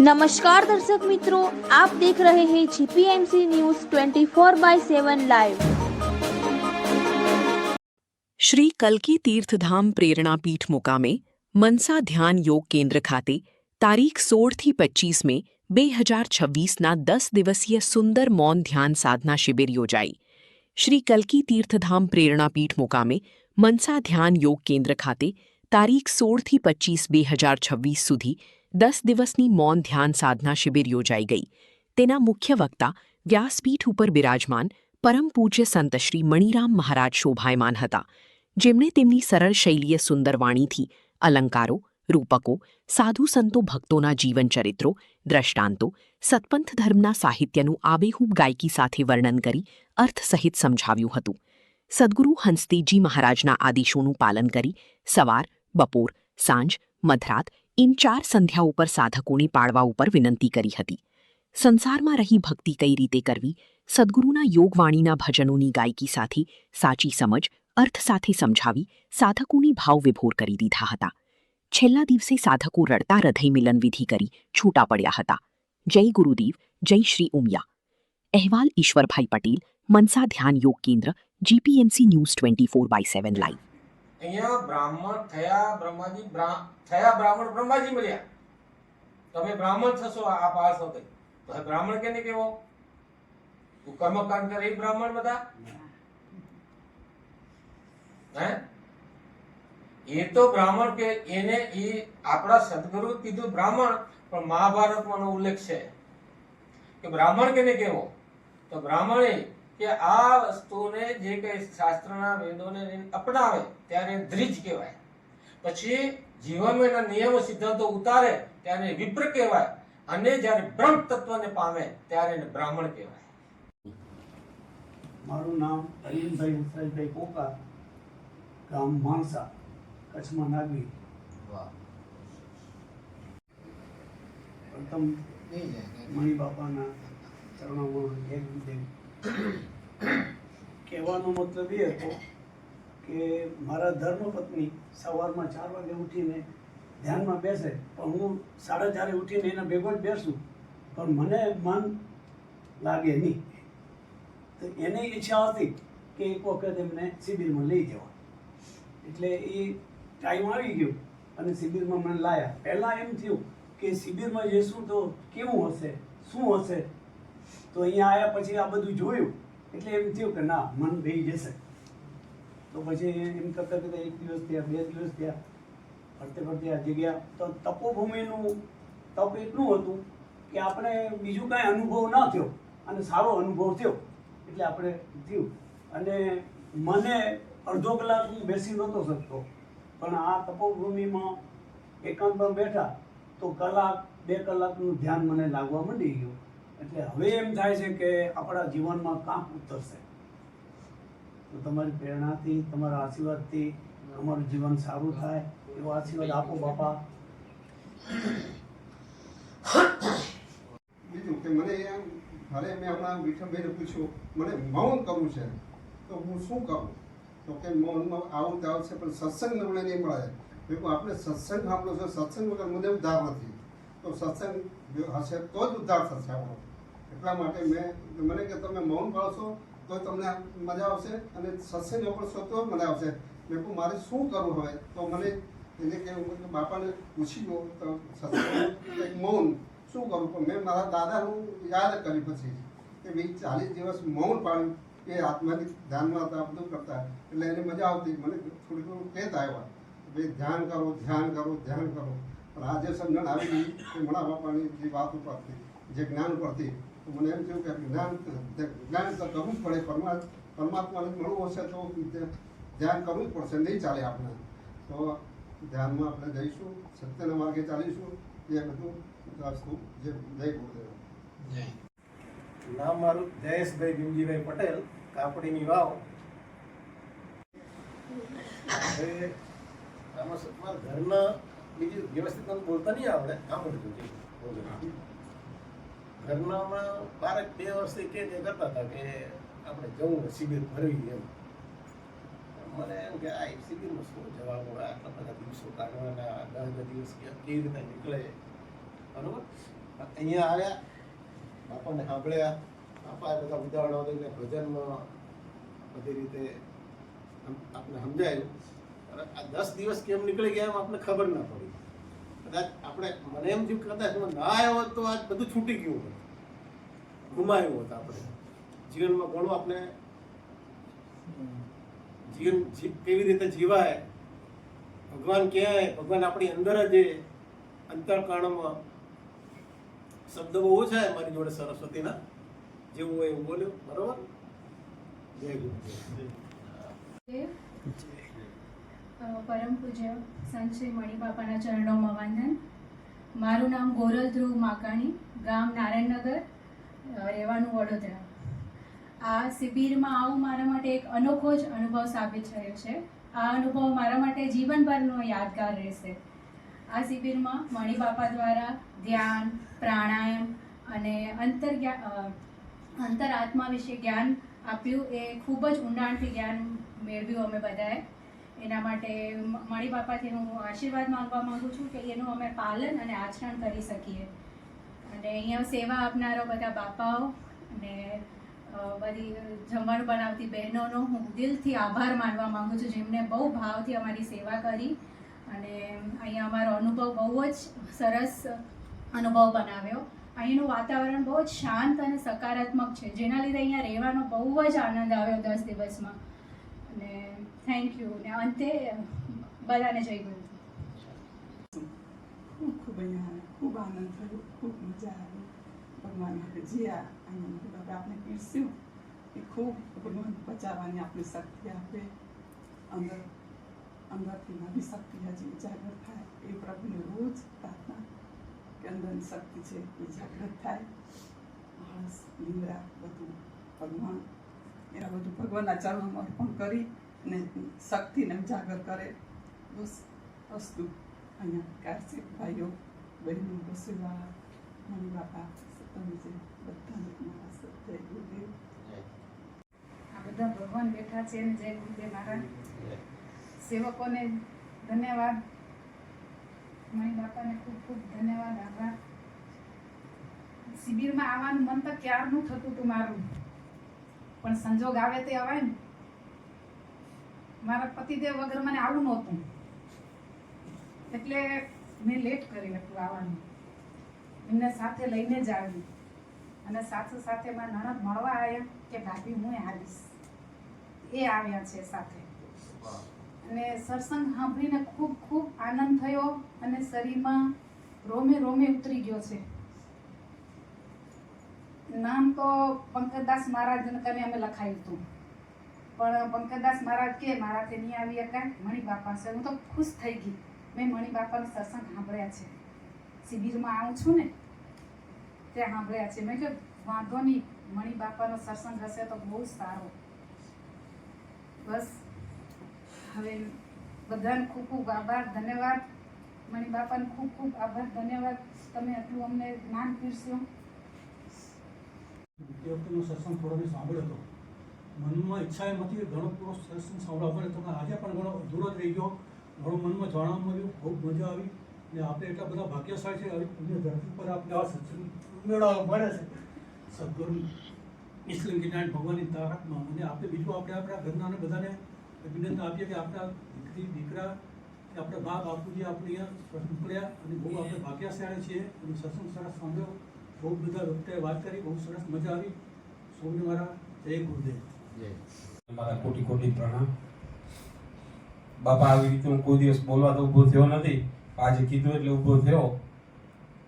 नमस्कार दर्शक मित्रों, आप देख रहे हैं जीपीएमसी न्यूज 24/7 लाइव। શ્રી કલ્કી તીર્થધામ પ્રેરણાપીઠ મુકામે મનસા ધ્યાન યોગ કેન્દ્ર ખાતે તારીખ 16થી 25 મે 2026ના 10 દિવસીય સુંદર મૌન ધ્યાન સાધના શિબિર યોજાઈ। શ્રી કલ્કી તીર્થધામ પ્રેરણાપીઠ મુકામે મનસા ધ્યાન યોગ કેન્દ્ર ખાતે તારીખ 16થી 25 2026 સુધી 10 દિવસની મૌન ધ્યાન સાધના શિબિર યોજાઈ ગઈ। તેના મુખ્ય વક્તા વ્યાસપીઠ ઉપર બિરાજમાન પરમ પૂજ્ય સંત શ્રી મણિરામ મહારાજ શોભાયમાન હતા, જેમણે તેમની સરળ શૈલીય સુંદર વાણીથી અલંકારો, રૂપકો, સાધુ સંતો ભક્તોના જીવન ચરિત્રો, દ્રષ્ટાંતો, સતપંથ ધર્મના સાહિત્યનું આબેહૂબ ગાયકી સાથે વર્ણન કરી અર્થસહિત સમજાવ્યું હતું। સદ્ગુરુ હંસદેવજી મહારાજના આદેશોનું પાલન કરી સવાર, બપોર, સાંજ, મધરાત इन 4 સંધ્યા ઉપર સાધકોને પાળવા ઉપર વિનંતી કરી હતી। સંસારમાં રહી ભક્તિ કઈ રીતે કરવી, સદ્ગુરુના યોગવાણીના ભજનોની ગાયકી સાથે સાચી સમજ, અર્થ સાથે સમજાવી સાધકોની ભાવ વિભોર કરી દીધા હતા। છેલ્લા દિવસે સાધકો રડતા હૃદય મિલન વિધિ કરી છૂટા પડ્યા હતા। જય ગુરુદેવ, જય શ્રી ઉમિયા। અહેવાલ ઈશ્વરભાઈ પટેલ, મનસા ધ્યાન યોગ કેન્દ્ર, જીપીએમસી ન્યૂઝ 24/7 લાઈવ। અહીંયા બ્રાહ્મણ થયા, બ્રહ્માજી થયા, બ્રાહ્મણ બ્રહ્માજી મળ્યા। તમે બ્રાહ્મણ થશો આ પાસ હતો તો બ્રાહ્મણ કેને કેવો? તું કર્મકાંડ કરે એ બ્રાહ્મણ બધા હે? એ તો બ્રાહ્મણ કે એને એ આપણા સદગુરુ કીધું બ્રાહ્મણ, પણ મહાભારતમાં ઉલ્લેખ છે કે બ્રાહ્મણ કેને કેવો? તો બ્રાહ્મણે કે આ વસ્તુને જે કઈ શાસ્ત્રના વેદોને અપનાવે ત્યારે દ્વિજ કહેવાય, પછી જીવનમાં એના નિયમો સિદ્ધાંતો ઉતારે ત્યારે વિપ્ર કહેવાય, અને જ્યારે બ્રહ્મ તત્વને પામે ત્યારે એને બ્રાહ્મણ કહેવાય। મારું નામ અરવિંદભાઈ હંસરાજભાઈ કોકા, ગામ માણસા, કચ્છમાં નાગવી। પ્રથમ મણી બાપાના ચરણોમાં એક કહેવાનો મતલબ એ હતો કે મારા ધર્મપત્ની સવારમાં 4 વાગે ઉઠીને ધ્યાનમાં બેસે, પણ હું 4:30 ઉઠીને એના ભેગો જ બેસું, પણ મને મન લાગે નહીં। તો એને ઈચ્છા હતી કે એક વખત એમને શિબિરમાં લઈ જવા, એટલે એ ટાઈમ આવી ગયો અને શિબિરમાં મને લાયા। પહેલાં એમ થયું કે શિબિરમાં જઈશું તો કેવું હશે, શું હશે, તો અહીંયા આવ્યા પછી આ બધું જોયું એટલે એમ થયું કે ના, મન બેસી જશે। તો પછી એમ કરતાં કરતાં 1 દિવસ થયા, 2 દિવસ થયા, ફરતે ફરતે આ જગ્યા તો તપોભૂમિનું તપ એટલું હતું કે આપણે બીજું કાંઈ અનુભવ ન થયો અને સારો અનુભવ થયો, એટલે આપણે થયું। અને મને અડધો કલાક હું બેસી નહોતો શકતો, પણ આ તપોભૂમિમાં એકાંતમાં બેઠા તો કલાક 2 કલાકનું ધ્યાન મને લાગવા માંડી ગયું। એટલે હવે એમ થાય છે કે આપણા જીવનમાં કાંક ઉતરશે। તો તમારી પ્રેરણાથી, તમારા આશીર્વાદથી અમારું જીવન સારું થાય એવો આશીર્વાદ આપો બાપા। બીજું કે મને ઘરે મેં હમણાં વિઠ્ઠલભાઈને પૂછ્યું મને મૌન કરવું છે તો હું શું કરું? તો કે મૌનમાં આવું તો આવશે, પણ સત્સંગ મને નહીં મળે। મેં આપણે સત્સંગ સાંભળો છો, સત્સંગ વગર મને ઉદ્ધાર નથી, તો સત્સંગ હશે તો જ ઉદ્ધાર થશે આપણો। એટલા માટે મને કે તમે મૌન પાળશો તો તમને મજા આવશે અને સત્સંગ પડશો તો મજા આવશે। મેં કહું મારે શું કરવું હવે? તો મને એને કે બાપાને પૂછી ગયો તો સત્સંગ મૌન શું કરું? પણ મેં મારા દાદાનું યાદ કરી પછી કે ભાઈ 40 દિવસ મૌન પાડ્યું, એ આત્માની ધ્યાનમાં હતા, બધું કરતા, એટલે એને મજા આવતી। મને થોડું કેત આવ્યા ભાઈ ધ્યાન કરો, ધ્યાન કરો, ધ્યાન કરો। પણ આજે સમજણ આવી ગઈ કે મણા બાપાની જે વાત ઉપરથી, જે જ્ઞાન પરથી, તો મને એમ થયું કે જ્ઞાન તો કરવું જ પડે। પરમાત્માને મળવું હશે તો ધ્યાન કરવું જ પડશે, નહીં ચાલે આપણે। તો ધ્યાનમાં આપણે જઈશું, સત્યના માર્ગે ચાલીશું, એ બધું વસ્તુ જે જય ગુરુદેવ। જય। નામ મારું જયેશભાઈ ભીમજીભાઈ પટેલ, કાપડીની વાવ। હવે આમાં તમારા ઘરના બીજી વ્યવસ્થિત મને બોલતા નહીં આવડે, સાંભળજો। ઘરનામાં 12 વર્ષથી કે કરતા હતા કે આપણે જવું શિબિર ભરવી એમ। મને એમ કે આ શિબિરમાં શું જવાનું, આટલા બધા દિવસો કાઢવાના, 10 દિવસ કેવી રીતે નીકળે, બરોબર? અહીંયા આવ્યા, બાપાને સાંભળ્યા, બાપાએ બધા ઉદાહરણો દઈને ભજનમાં બધી રીતે આપણે સમજાયું. અને આ 10 દિવસ કેમ નીકળી ગયા એમ આપણે ખબર ના પડી. કદાચ આપણે મને એમ થયું કદાચ ના આવ્યો હોત તો આજ બધું છૂટી ગયું હોત, ગુમાયું હોત. આપણે જીવનમાં ઘણું આપણે જીવન કેવી રીતે જીવાય, ભગવાન ક્યાંય, ભગવાન આપણી અંદર જ અંતરકાળમાં. શબ્દ બહુ ઓછા મારી જોડે સરસ્વતીના, જેવું હોય એવું બોલ્યું. બરોબર. જય ગુરુ. પરમ પૂજ્ય સંત શ્રી મણિબાપાના ચરણોમાં વંદન. મારું નામ ગોરલ ધ્રુવ માકાણી, ગામ નારાયણનગર, રહેવાનું વડોદરા. આ શિબિરમાં આવું મારા માટે એક અનોખો જ અનુભવ સાબિત થયો છે. આ અનુભવ મારા માટે જીવનભરનો યાદગાર રહેશે. આ શિબિરમાં મણિબાપા દ્વારા ધ્યાન, પ્રાણાયામ અને અંતરાત્મા વિશે જ્ઞાન આપ્યું. એ ખૂબ જ ઊંડાણથી જ્ઞાન મેળવ્યું અમે બધાએ. એના માટે મણિબાપાથી હું આશીર્વાદ માંગવા માંગુ છું કે એનું અમે પાલન અને આચરણ કરી શકીએ. અને અહીંયા સેવા આપનારા બધા બાપાઓ અને બધી જમવાનું બનાવતી બહેનોનો હું દિલથી આભાર માનવા માંગુ છું, જેમને બહુ ભાવથી અમારી સેવા કરી અને અહીંયા અમારો અનુભવ બહુ જ સરસ અનુભવ બનાવ્યો. અહીંનું વાતાવરણ બહુ જ શાંત અને સકારાત્મક છે, જેના લીધે અહીંયા રહેવાનો બહુ જ આનંદ આવ્યો 10 દિવસમાં. અને થેન્ક યુ. ને અંતે બધાને જય ગુરુ. ખૂબ આનંદ થયો, ખૂબ મજા આવી. ભગવાન આપણે જીયા અને આપણે પીરસ્યું એ ખૂબ ભગવાન બચાવવાની આપણી શક્તિ આપે, અંદરથી નવી શક્તિ હજી ઉજાગર થાય એ પ્રભુને રોજ પ્રાર્થના કે અંદરની શક્તિ છે એ જાગૃત થાય. આળસ, નિંદ્રા બધું ભગવાન એના બધું ભગવાનના ચરણોમાં અર્પણ કરી અને શક્તિને ઉજાગર કરે. બસ વસ્તુ અહીંયા કારસે ભાઈઓ બહેનો રસોઈવાળા મણિબાપા બધાને મારા જય ગુરુદેવ. આ બધા ભગવાન બેઠા છે ને જય ગુરુદેવ. મારા સેવકોને ધન્યવાદ, મણિબાપાને ખૂબ ખૂબ ધન્યવાદ, આભાર. શિબિરમાં આવવાનું મન તો ક્યારનું થતું હતું મારું, પણ સંજોગ આવે તે અવાય ને. મારા પતિદેવ વગર મને આવું નહોતું, એટલે મેં લેટ કર્યું હતું આવવાનું. એમને સાથે લઈને જ આવી અને સાથે સાથે મારા નણંદ મળવા આવ્યા કે ભાભી હું આવીશ, એ આવ્યા છે સાથે. અને સત્સંગ સાંભળીને ખૂબ ખૂબ આનંદ થયો અને શરીરમાં રોમે રોમે ઉતરી ગયો છે. નામ તો પંકજદાસ મહારાજને કને અમે લખાયું હતું, પણ પંકજદાસ મહારાજ કે મારાથી નહીં આવી શકાય, મણિબાપા છે. હું તો ખુશ થઈ ગઈ. મેં મણિબાપાનો સત્સંગ સાંભળ્યા છે, શિબિરમાં આવું છું ને ત્યાં સાંભળ્યા છે. મેં કહ્યું વાંધો નહીં, મણિબાપાનો સત્સંગ હશે તો બહુ સારો. બસ હવે બધાને ખૂબ ખૂબ આભાર, ધન્યવાદ. મણિબાપાને ખૂબ ખૂબ આભાર, ધન્યવાદ. તમે આટલું અમને જ્ઞાન પીરસ્યું. વખતનો સત્સંગ થોડો મેં સાંભળ્યો હતો. મનમાં ઈચ્છા એમ હતી કે ઘણો પૂરો સત્સંગ સાંભળવા મળે, તો આજે પણ ઘણો અધૂરો જ રહી ગયો. ઘણું મનમાં જાણવા મળ્યું, ખૂબ મજા આવી. ને આપણે એટલા બધા ભાગ્યશાળી છે, આવી પુણ્ય ધરતી પર આપણે આ સત્સંગ મેળવવા મળે છે. સદગુરુ નિષ્કલંક જ્ઞાન ભગવાનની તારકમાં. અને આપણે બીજું આપણે આપણા ઘરનાને બધાને અભિનંદન આપીએ કે આપણા દીકરી દીકરા કે આપણા બા બાપુજી આપણે અહીંયા નીકળ્યા અને બહુ આપણે ભાગ્યશાળી છીએ. અને સત્સંગ સરસ સાંભળ્યો, બહુ બધા વખતે વાત કરી, બહુ સરસ મજા આવી. સૌને મારા જય ગુરુદેવ. મારા કોટી કોટી પ્રણામ. બાપા આવી રીતે હું કોઈ દિવસ બોલવા તો ઊભો થયો નથી, આજે કીધું એટલે ઊભો થયો.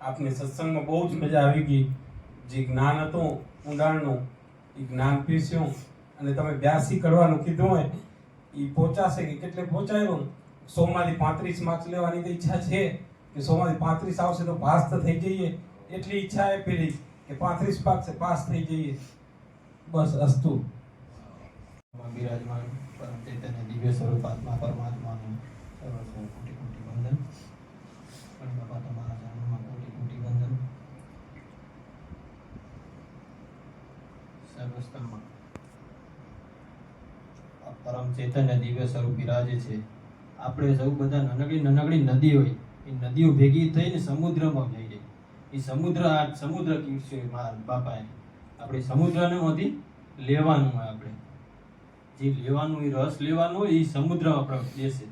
આપને સત્સંગમાં બહુ જ મજા આવી ગઈ. જે જ્ઞાન હતું ઊંડાણનું એ જ્ઞાન પીસ્યું. અને તમે 82 કરવાનું કીધું હોય એ પહોંચાશે કે કેટલે પહોંચાયું. 100માંથી 35 માર્ક્સ લેવાની તો ઈચ્છા છે કે 100માંથી 35 આવશે તો પાસ તો થઈ જઈએ, એટલી ઈચ્છા એ પેલી કે 35 માર્ક્સ પાસ થઈ જઈએ. બસ અસ્તુ. બિરાજમાન પરમ ચૈતન્ય દિવ્ય સ્વરૂપ આત્મા પરમાત્માનું સર્વ કોટી કોટી વંદન. પણ બાપા તમારા ચરણોમાં કોટી કોટી વંદન. સર્વસ્તરમાં પરમ ચૈતન્ય દિવ્ય સ્વરૂપ બિરાજે છે. આપણે સૌ બધા નાનકડી નાનકડી નદી હોય, એ નદીઓ ભેગી થઈને સમુદ્રમાં જઈ જાય. એ સમુદ્ર કીધું છે મારા બાપાએ. આપણે સમુદ્રને માંથી લેવાનું હોય, આપણે જે લેવાનું એ રસ લેવાનો હોય એ સમુદ્ર આપણે દેશે.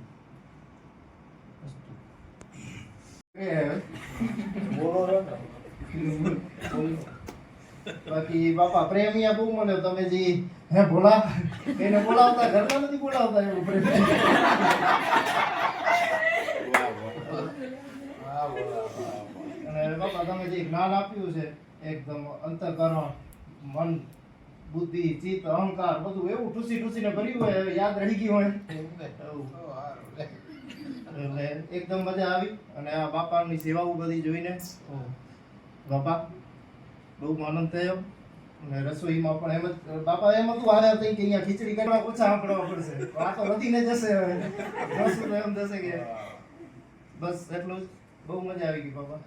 બાકી બાપા પ્રેમિયા બહુ મને તમે જે હે ભોલા એને બોલાવતા ઘરમાં નથી બોલાવતા એવું પ્રેમ. અને બાપા તમે જે જ્ઞાન આપ્યું છે એકદમ અંતઃકરણ, મન, બુદ્ધિ, ચિત્ત, અહંકાર બધું એવું ઠૂસીને ભર્યું હોય, હવે યાદ રહી ગયું હોય એટલે એકદમ મજા આવી. અને આ બાપાની સેવાઓ બધી જોઈને બાપા બહુ આનંદ થયો. અને રસોઈમાં પણ એમ જ બાપા એમ હતું હારે હતી કે અહીંયા ખીચડી કરવા ઓછા સાંભળવા પડશે, આ તો વધીને જશે હવે રસોઈ તો એમ થશે કે બસ એટલું જ. બહુ મજા આવી ગઈ બાપા.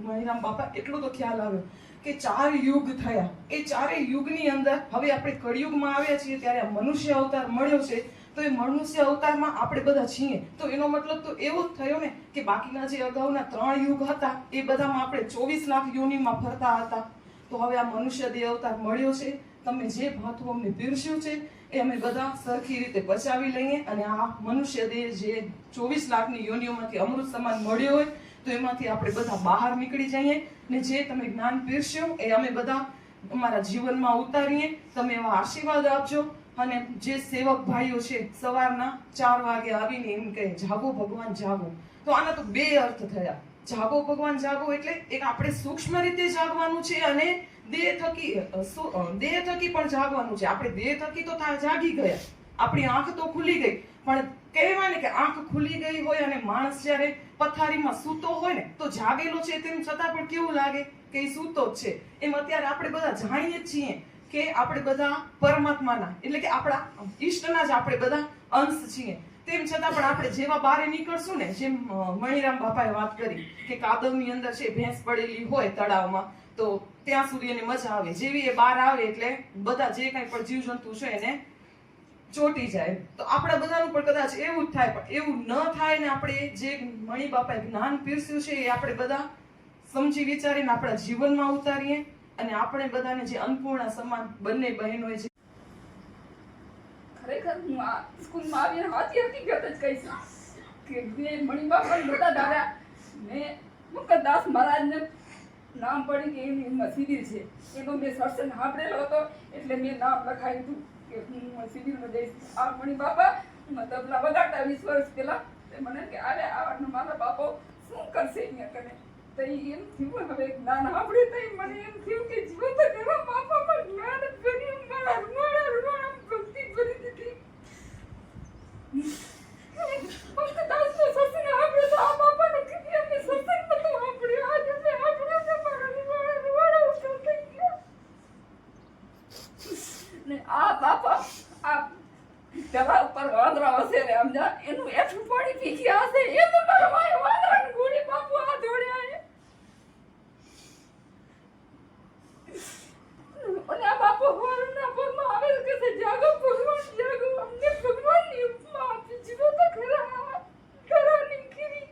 મણિરામ બાપા એટલો તો ખ્યાલ આવ્યો કે 4 યુગ થયા. એ 4 યુગની અંદર હવે આપણે કળિયુગમાં આવ્યા છીએ ત્યારે આ મનુષ્ય અવતાર મળ્યો છે. તો એ મનુષ્ય અવતારમાં આપણે બધા છીએ, તો એનો મતલબ તો એવો જ થયો ને કે બાકીના જે અગાઉના 3 યુગ હતા એ બધામાં આપણે 24 લાખ યોનિમાં ફરતા હતા. તો હવે આ મનુષ્ય દેહ અવતાર મળ્યો છે. તમે જે ભાથું અમને પીરસ્યું છે એ અમે બધા સરખી રીતે પચાવી લઈએ. અને આ મનુષ્ય દેહ જે 24 લાખની યોનિઓમાંથી અમૃત સમાન મળ્યો હોય તો એમાંથી આપણે બધા બહાર નીકળી જઈએ. ને જે તમે જ્ઞાન પીરસ્યું એ અમે બધા અમારા જીવનમાં ઉતારીએ. તમે એવા આશીર્વાદ આપજો. અને જે સેવક ભાઈઓ છે સવારના 4 વાગે આવીને એમ કહે જાગો ભગવાન જાગો, તો આના તો 2 અર્થ થયા. જાગો ભગવાન જાગો એટલે એક આપણે સૂક્ષ્મ રીતે જાગવાનું છે અને દેહ થકી પણ જાગવાનું છે. આપણે દેહ થકી તો જાગી ગયા, આપણી આંખ તો ખુલી ગઈ, પણ કહેવાય ને કે આંખ ખુલી ગઈ હોય અને માણસ જ્યારે પથારીમાં સૂતો હોય ને તો જાગેલો છે તેમ છતાં પણ કેવું લાગે કે એ સૂતો જ છે. એમ અત્યારે આપણે બધા જાણીએ જ છીએ કે આપણે બધા પરમાત્માના એટલે કે આપણા ઈષ્ટના જ આપણે બધા અંશ છીએ. તેમ છતાં પણ આપણે જેવા બહાર નીકળશું ને, જેમ મણિરામ બાપાએ વાત કરી કે કાદવની અંદર છે ભેંસ પડેલી હોય તળાવમાં, તો ત્યાં સુધી એને મજા આવે. જેવી એ બહાર આવે એટલે બધા જે કંઈ પણ જીવજંતુ છે એને ચોટી જાય. તો આપણા બધાનું પણ કદાચ એવું જ થાય, પણ એવું ન થાય ને આપણે જે મણિ બાપાએ જ્ઞાન પીરસ્યું છે એ આપણે બધા સમજી વિચારીને આપણા જીવનમાં ઉતારીએ. અને આપણે બધાને જે અન્નપૂર્ણા સમાન બંને બહેનોએ જે ખરેખર હું આ સ્કૂલમાં આવીને સાચી હકીકત જ કહીશ કે મેં મણિબાપાને બધા દાદા મેં મુકદ્દાસ મહારાજને નામ પડી કે એની શિબિર છે એનો મેં સત્સંગ સાંભળેલો હતો એટલે મેં નામ લખાયું હતું કે હું શિબિરમાં જઈશ. આ મણિબાપા તબલા વગાડતા 20 વર્ષ પહેલા મને કે અરે આ મારા બાપો શું કરશે અહીંયા કને. તો એમ થયું હવે જ્ઞાન સાંભળે તો મને એમ થયું કે જીવન ઘણા બાપામાં જ્ઞાન ભર્યું, મારા રૂવાડા ભક્તિ ભરી દીધી. દાસનો સત્સંગ સાંભળ્યો તો આ બાપાનો કીધી અમે સત્સંગ નતો સાંભળ્યો, આજે મેં સાંભળ્યો તો મારા રૂવાડા ઉઠો થઈ ગયા. ને આ બાપા આ પેલા ઉપર વાંદરા હશે ને સમજા એનું એઠું પાણી પી ગયા હશે એમ મારા ભાઈ વાંદરાની ગોળી બાપુ આ દોડ્યા. અને આ બાપુ હવારના પરમાં આવે કે છે જાગો ભગવાન જાગો, અમને ભગવાનની ઉપમા આપી જીવો તો ખરા નીકળી.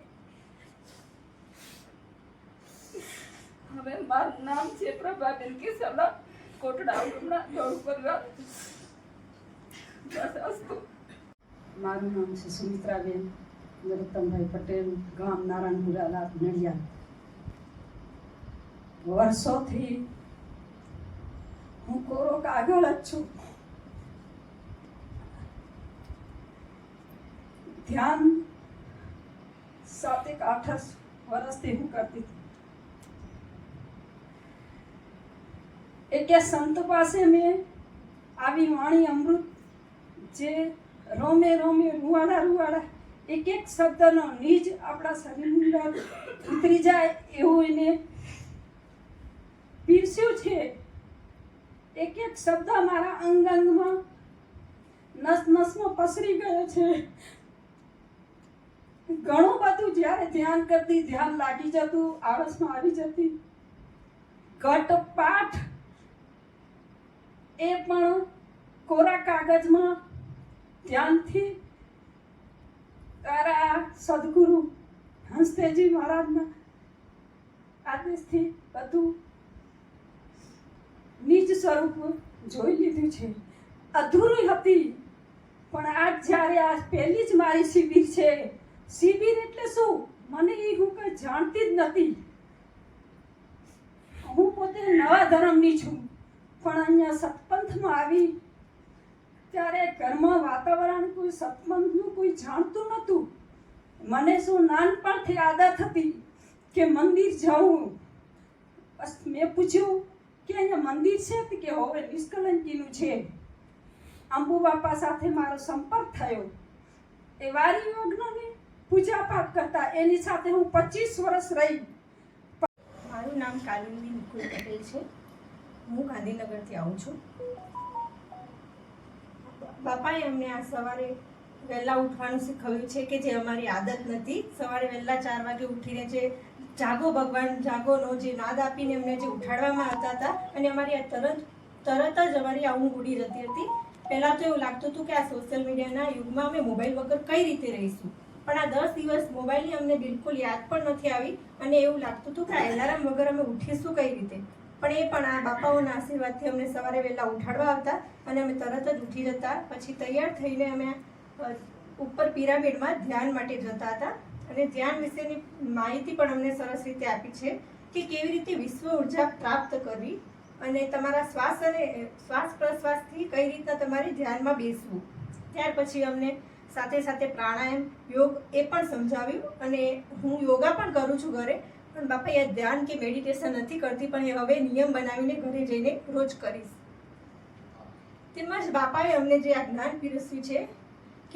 હવે મારું નામ છે પ્રભાબેન કેશવલા, કોટડા ઉમરા દોડ પરિવાર. મારું નામ છે સુમિત્રાબેન નરોત્તમભાઈ પટેલ, ગામ નારાયણપુરા લાત નડિયાદ. વર્ષોથી હું કોરો કાગળ જ છું. ધ્યાન 7-8 વર્ષથી હું કરતી હતી. એક સંત પાસે મેં આવી વાણી અમૃત જે રોમે રોમે રૂવાડા એક શબ્દનો નીજ આપણા શરીરની અંદર ઉતરી જાય એવું એને પીરસ્યું છે. એક શબ્દ મારા અંગમાં નસમાં પસરી ગયો છે. ઘણું બધું જ્યારે ધ્યાન કરતી ધ્યાન લાગી જતું, આળસમાં આવી જતી. ઘટ પાઠ એ પણ કોરા કાગળમાં ધ્યાનથી તારા સદગુરુ હંસદેવજી મહારાજના આદેશથી બધું નિજ સ્વરૂપ જોઈ લીધું છે. અધૂરી હતી પણ આજ જ્યારે આ પહેલી જ મારી શિબિર છે. શિબિર એટલે શું મને એ હું કંઈ જાણતી જ નથી. હું પોતે નવા ધર્મની છું પણ અહીંયા સત્પંથમાં આવી ત્યારે ઘરમાં વાતાવરણ કોઈ સત્પંથનું કોઈ જાણતું નહોતું. મને શું નાનપણથી આદત હતી કે મંદિર જાઉં. બસ મેં પૂછ્યું કે અહીંયા મંદિર છે કે હવે નિષ્કલંકીનું છે. અંબુ બાપા સાથે મારો સંપર્ક થયો. એ વારી યજ્ઞની પૂજા પાઠ કરતા એની સાથે હું 25 વર્ષ રહી. મારું નામ કાલિંદી નિકુલ પટેલ છે. હું ગાંધીનગરથી આવું છું. બાપાએ અમને આ સવારે વહેલા ઉઠવાનું શીખવ્યું છે કે જે અમારી આદત નથી. સવારે વહેલા 4 વાગે ઉઠીને જે જાગો ભગવાન જાગોનો જે નાદ આપીને અમને જે ઉઠાડવામાં આવતા હતા અને અમારી તરત જ અમારી આ ઊંઘ ઉડી જતી હતી. પહેલાં તો એવું લાગતું હતું કે આ સોશિયલ મીડિયાના યુગમાં અમે મોબાઈલ વગર કઈ રીતે રહીશું, પણ આ 10 દિવસ મોબાઈલની અમને બિલકુલ યાદ પણ નથી આવી અને એવું લાગતું હતું કે આ એલાર્મ વગર અમે ઉઠીશું કઈ રીતે. પણ એ પણ આ બાપાઓના આશીર્વાદથી અમને સવારે વહેલા ઉઠાડવા આવતા અને અમે તરત જ ઉઠી જતા. પછી તૈયાર થઈને અમે ઉપર પિરામિડમાં ધ્યાન માટે જતા હતા અને ધ્યાન વિશેની માહિતી પણ અમને સરસ રીતે આપી છે કે કેવી રીતે વિશ્વ ઉર્જા પ્રાપ્ત કરવી અને તમારા શ્વાસ પ્રશ્વાસથી કઈ રીતના તમારે ધ્યાનમાં બેસવું. ત્યાર પછી અમને સાથે સાથે પ્રાણાયામ યોગ એ પણ સમજાવ્યું અને હું યોગા પણ કરું છું ઘરે. પણ બાપા એ ધ્યાન કે મેડિટેશન નથી કરતી પણ એ હવે નિયમ બનાવીને ઘરે જઈને રોજ કરીશ. તેમજ બાપાએ અમને જે આ જ્ઞાન પીરસ્યું છે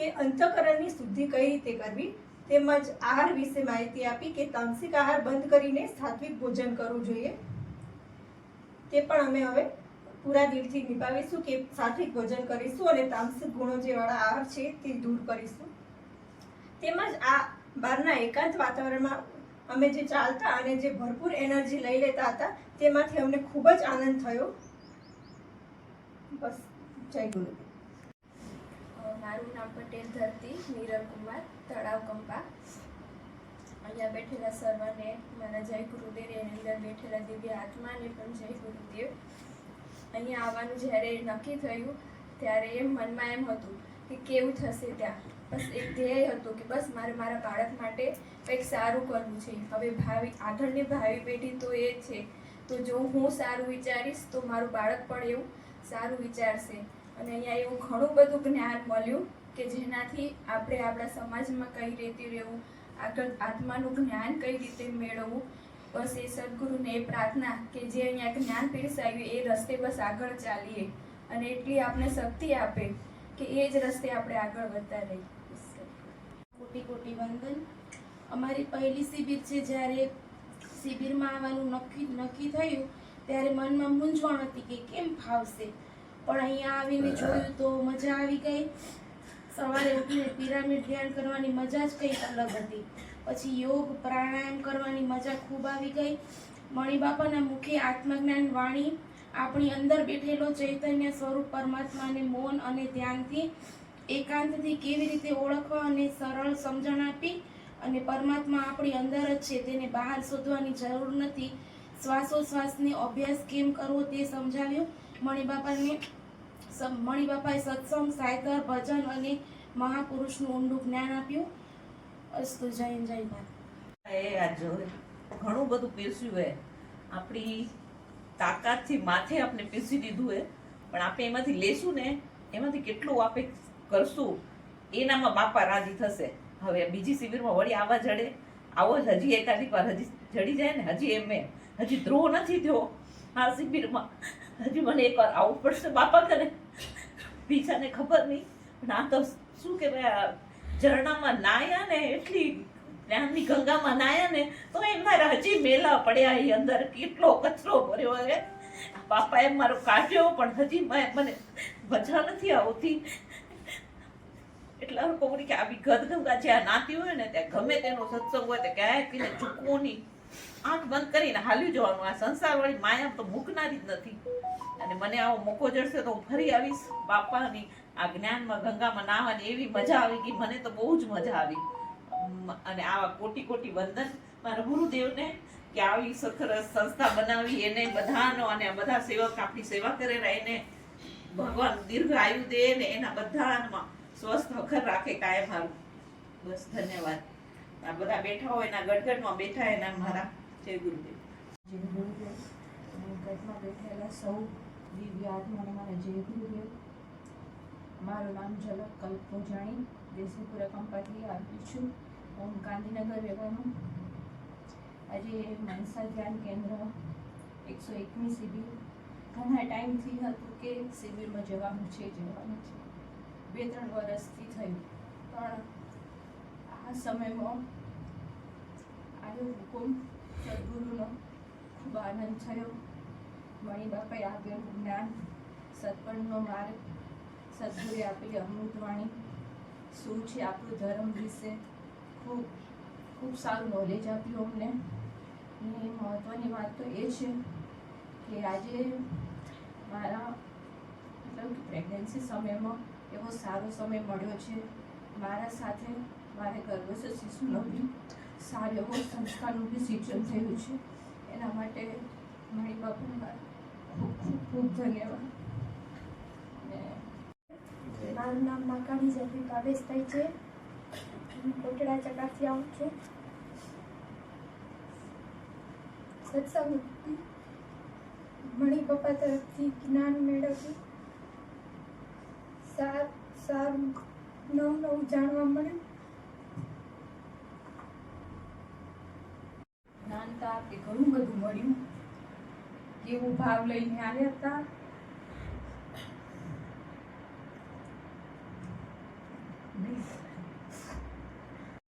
કે અંતઃકરણની શુદ્ધિ કઈ રીતે કરવી તેમજ આહાર વિશે માહિતી આપી કે તામસિક આહાર બંધ કરીને સાત્વિક ભોજન કરવું જોઈએ. તે પણ અમે હવે પૂરા દિલથી નિભાવીશું કે સાત્વિક ભોજન કરીશું અને તામસિક ગુણો જેવાળા આહાર છે તે દૂર કરીશું. તેમજ આ બહારના એકાંત વાતાવરણમાં અમે જે ચાલતા અને જે ભરપૂર એનર્જી લઈ લેતા હતા તેમાંથી અમને ખૂબ જ આનંદ થયો. બસ, જય ગુરુ. મારું નામ પટેલ ધરતી નીરવ કુમાર, તળાવ કંપા. અહીંયા બેઠેલા સર્વને મારા જય ગુરુદેવ, એની અંદર બેઠેલા દિવ્ય આત્માને પણ જય ગુરુદેવ. અહીંયા આવવાનું જ્યારે નક્કી થયું ત્યારે એમ મનમાં એમ હતું કે કેવું થશે ત્યાં. બસ એક ધ્યેય હતું કે બસ મારે મારા બાળક માટે કંઈક સારું કરવું છે. હવે આગળની ભાવિ પેઢી તો એ છે, તો જો હું સારું વિચારીશ તો મારું બાળક પણ એવું સારું વિચારશે. અને અહીંયા એવું ઘણું બધું જ્ઞાન મળ્યું કે જેનાથી આપણે આપણા સમાજમાં કઈ રીતે રહેવું, આગળ આત્માનું જ્ઞાન કઈ રીતે મેળવવું. બસ એ સદગુરુને એ પ્રાર્થના કે જે અહીંયા જ્ઞાન પીરસાવ્યું એ રસ્તે બસ આગળ ચાલીએ અને એટલી આપણે શક્તિ આપે કે એ જ રસ્તે આપણે આગળ વધતા રહીએ. કોટી કોટી વંદન. અમારી પહેલી શિબિર છે. જ્યારે શિબિરમાં આવવાનું નક્કી થયું ત્યારે મનમાં મૂંઝવણ હતી કે કેમ ફાવશે, પણ અહીંયા આવીને જોયું તો મજા આવી ગઈ. સવારે ઉઠીને પિરામિડ ધ્યાન કરવાની મજા જ કંઈક અલગ હતી. પછી યોગ પ્રાણાયામ કરવાની મજા ખૂબ આવી ગઈ. મણિબાપાના મુખે આત્મજ્ઞાન વાણી આપણી અંદર બેઠેલો ચૈતન્ય સ્વરૂપ પરમાત્માને મૌન અને ધ્યાનથી એકાંતથી કેવી રીતે ઓળખવા અને સરળ સમજણ આપી અને પરમાત્મા આપણી અંદર જ છે, તેને બહાર શોધવાની જરૂર નથી. શ્વાસોશ્વાસનો અભ્યાસ કેમ કરવો તે સમજાવ્યું. મણિબાપાએ સત્સંગ, સાયકર, ભજન અને મહાપુરુષનું ઊંડું જ્ઞાન આપ્યું. અસ્તુ. જય જય ભારત. એ આજ ઘણું બધું પીરસ્યું હે. આપણી તાકાતથી માથે આપણે પીરસી દીધું હે, પણ આપણે એમાંથી લેશું ને એમાંથી કેટલું આપણે કરશું એનામાં બાપા રાજી થશે. હવે બીજી શિબિરમાં વળી આવા જડે આવો જ હજી એકાધિક વાર હજી જડી જાય ને. હજી ધ્રુવ નથી થયો આ શિબિરમાં. હજી મને એકવાર આવવું પડશે બાપા કરે. બીજાને ખબર નહીં, પણ આ તો શું કહેવાય, ઝરણામાં નાયા ને એટલી જ્ઞાનની ગંગામાં નાયા ને તો એમ મારા હજી મેલા પડ્યા એ અંદર. કેટલો કચરો ભર્યો હવે. બાપાએ મારો કાઢ્યો પણ હજી મને મજા નથી આવતી. એટલા કહું કે આવી ગદગંગા જ્યાં નાતી હોય ને ત્યાં ગમે તેનો સત્સંગ હોય તો ક્યાંય કહીને ચૂકવું નહીં. આંખ બંધ કરીને હાલ્યું જવાનું. આ સંસારવાળી માયા તો મૂકનારી જ નથી. અને મને આવો મોકો જડશે તો હું ફરી આવીશ. બાપાની આ જ્ઞાનમાં ગંગામાં નાહવાની એવી મજા આવી ગઈ. મને તો બહુ જ મજા આવી. અને આવા કોટી કોટી વંદન મારા ગુરુદેવને કે આવી સરસ સંસ્થા બનાવી, એને બધાનો અને બધા સેવક આપણી સેવા કરેલા એને ભગવાન દીર્ઘ આયુ દે ને એના બધામાં સ્વસ્થ હખર રાખે કાયમ. મારું બસ ધન્યવાદ. આ બધા બેઠા હોય એના ગડગડમાં બેઠા એના મારા જય ગુરુદેવ. જય ગુરુદેવ. ગઢમાં બેઠેલા સૌ દિવ્ય આત્માને મારા જય ગુરુદેવ. મારું નામ ઝલક કલ્પ પૂજાણી, દેસીપુરા કંપાથી આવી છું. હું ગાંધીનગર રહેવાનું. આજે મનસા ધ્યાન કેન્દ્ર 101મી શિબિર ઘણા ટાઈમથી હતું કે શિબિરમાં જવાનું છે. 2-3 વર્ષથી થયું, પણ આ સમયમાં આવ્યો હુકુમ સદગુરુનો. ખૂબ આનંદ થયો. મણી બાપાએ આપેલું જ્ઞાન, સત્પણનો માર્ગ, સદગુરુએ આપેલી અમૃતવાણી, શું છે આપણું ધર્મ વિશે ખૂબ ખૂબ સારું નોલેજ આપ્યું અમને. અને મહત્ત્વની વાત તો એ છે કે આજે મારા મતલબ કે પ્રેગ્નન્સી સમયમાં એવો સારો સમય મળ્યો છે. મારા સાથે મારે ગર્ભસ્થ શિશુનો બી સારો એવો સંસ્કારનું બી સિંચન થયું છે. એના માટે મણી બાપાને ખૂબ ખૂબ ખૂબ ધન્યવાદ. મારું નામ માકાણી જફી કાબેશ થાય છે. હું કોટડા ચકાથી આવું છું. સત્સંગ મણી પપ્પા તરફથી જ્ઞાન મેળવ્યું. સારું નવું જાણવા મળ્યું. જ્ઞાન તો આપણે ઘણું બધું મળ્યું. કેવો ભાવ લઈને આવ્યા હતા